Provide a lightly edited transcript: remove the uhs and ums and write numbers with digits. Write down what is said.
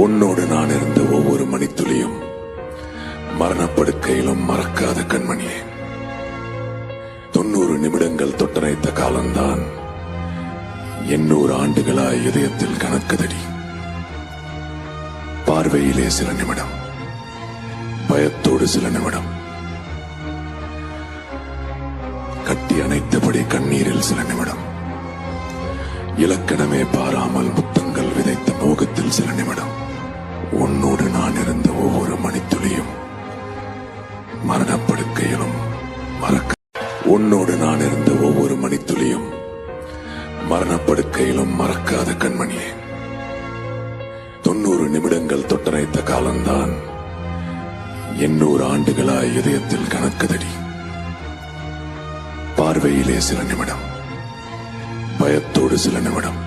உன்னோடு நான் இருந்த ஒவ்வொரு மணித்துளியும் மரணப்படுக்கையிலும் மறக்காத கண்மணியே. 90 நிமிடங்கள் தொட்டனைத்த காலம்தான் 800 ஆண்டுகளாய் இதயத்தில் கணக்குதடி. பார்வையிலே சில நிமிடம், பயத்தோடு சில நிமிடம், கட்டி அணைத்தபடி கண்ணீரில் சில நிமிடம், இலக்கணமே பாராமல் முத்தங்கள் விதைத்த மோகத்தில் சில நிமிடம். உன்னோடு நான் இருந்த ஒவ்வொரு மணித்துளியும் மரணப்படுக்கையிலும் உன்னோடு நான் இருந்த ஒவ்வொரு மணித்துளியும் மரணப்படுக்கையிலும் மறக்காத கண்மணியே. 90 நிமிடங்கள் தொட்டனைத்த காலம்தான் 800 ஆண்டுகளாய் இதயத்தில் கணக்குதடி. பார்வையிலே சில நிமிடம், பயத்தோடு சில நிமிடம்,